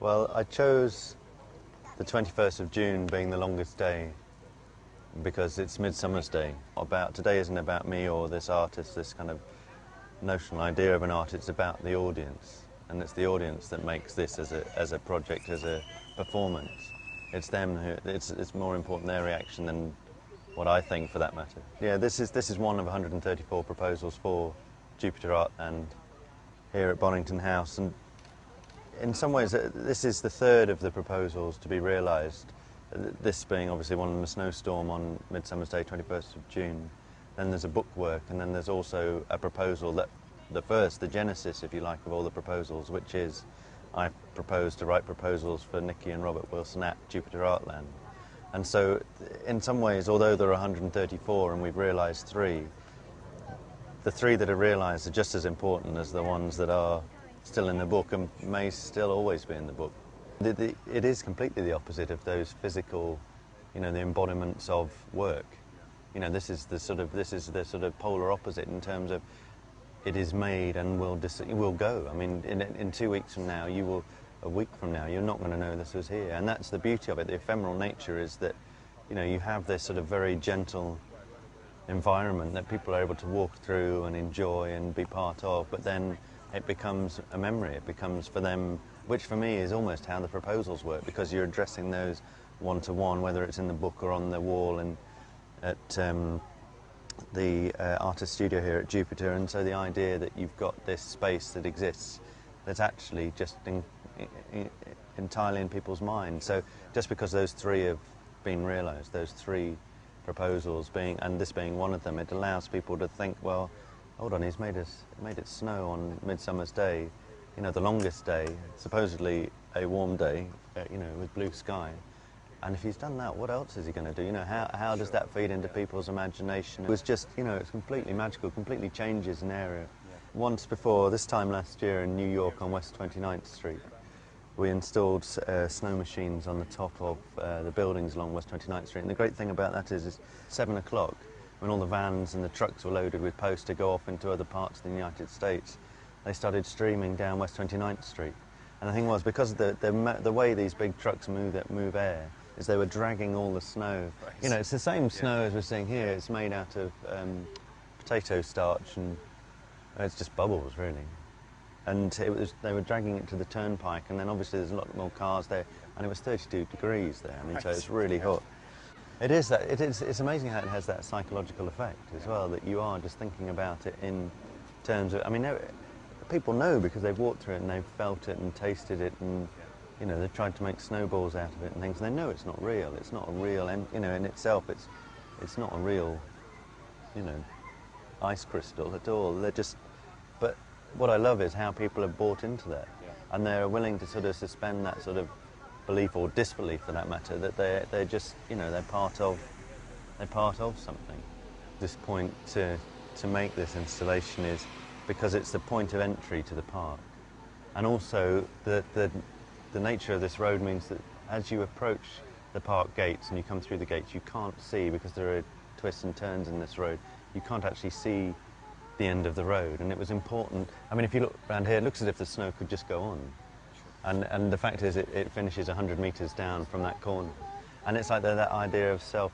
Well, I chose the 21st of June being the longest day because it's Midsummer's Day. Today isn't about me or this artist, this kind of notional idea of an art. It's about the audience, and it's the audience that makes this as a project, as a performance. It's them who. It's more important their reaction than what I think, for that matter. Yeah, this is one of 134 proposals for Jupiter Artland here at Bonington House, and in some ways this is the third of the proposals to be realised. This being obviously one in the snowstorm on Midsummer's Day, 21st of June. Then there's a bookwork, and then there's also a proposal that the genesis, if you like, of all the proposals, which is I proposed to write proposals for Nicky and Robert Wilson at Jupiter Artland. And so, in some ways, although there are 134 and we've realised 3, the 3 that are realised are just as important as the ones that are still in the book and may still always be in the book. It is completely the opposite of those physical, the embodiments of work. This is the sort of polar opposite in terms of it is made and will go. I mean, in 2 weeks from now, a week from now, you're not going to know this was here. And that's the beauty of it. The ephemeral nature is that, you have this sort of very gentle environment that people are able to walk through and enjoy and be part of, but then it becomes a memory. It becomes for them, which for me is almost how the proposals work, because you're addressing those one-to-one, whether it's in the book or on the wall and at the artist studio here at Jupiter. And so the idea that you've got this space that exists that's actually just entirely in people's minds. So just because those 3 have been realised, those 3 proposals and this being one of them, it allows people to think, well, hold on, he's made it snow on Midsummer's Day, the longest day, supposedly a warm day, with blue sky. And if he's done that, what else is he going to do? How does that feed into people's imagination? It was just, it's completely magical, completely changes an area. Yeah. Once before, this time last year in New York on West 29th Street, we installed snow machines on the top of the buildings along West 29th Street. And the great thing about that is 7 o'clock, when all the vans and the trucks were loaded with post to go off into other parts of the United States, they started streaming down West 29th Street. And the thing was, because of the way these big trucks move air, is they were dragging all the snow. Right. It's the same snow as we're seeing here. It's made out of potato starch, and it's just bubbles, really. And they were dragging it to the turnpike, and then obviously there's a lot more cars there, and it was 32 degrees there. I mean, so it's really hot. It's amazing how it has that psychological effect as well, that you are just thinking about it in terms of, people know because they've walked through it and they've felt it and tasted it, and they've tried to make snowballs out of it and things, and they know it's not real. It's not a real, in itself, it's not a real, ice crystal at all. But what I love is how people have bought into that, and they're willing to sort of suspend that sort of belief or disbelief, for that matter, that they're just, they're part of something. This point to make this installation is because it's the point of entry to the park, and also the nature of this road means that as you approach the park gates and you come through the gates, you can't see, because there are twists and turns in this road, you can't actually see the end of the road. And it was important. If you look around here, it looks as if the snow could just go on. And the fact is it finishes 100 metres down from that corner. And it's like that idea of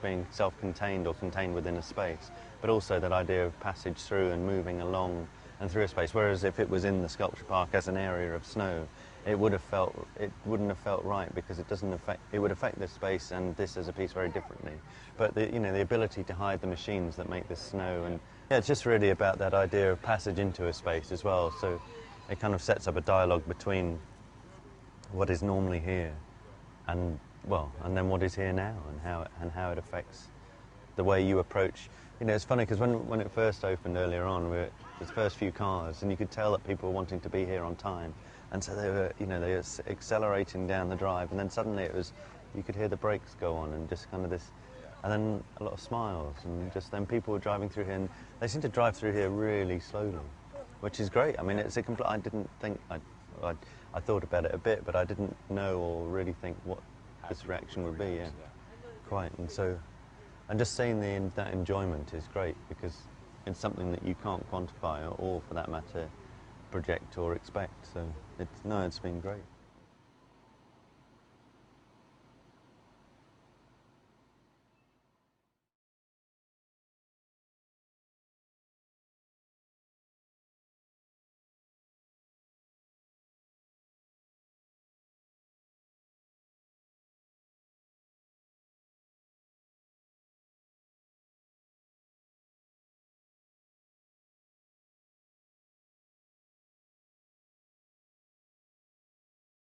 being self-contained or contained within a space, but also that idea of passage through and moving along and through a space. Whereas if it was in the sculpture park as an area of snow, it wouldn't have felt right, because it would affect this space and this as a piece very differently. But the ability to hide the machines that make this snow, and it's just really about that idea of passage into a space as well. So it kind of sets up a dialogue between what is normally here and then what is here now, and how it affects the way you approach. It's funny because when it first opened earlier on, the first few cars, and you could tell that people were wanting to be here on time. And so they were accelerating down the drive, and then suddenly you could hear the brakes go on, and just kind of this, and then a lot of smiles, and just then people were driving through here, and they seem to drive through here really slowly, which is great. I didn't think, I thought about it a bit, but I didn't know or really think what this reaction would be, quite. And so, and just seeing that enjoyment is great, because it's something that you can't quantify or for that matter, project or expect. So it's been great.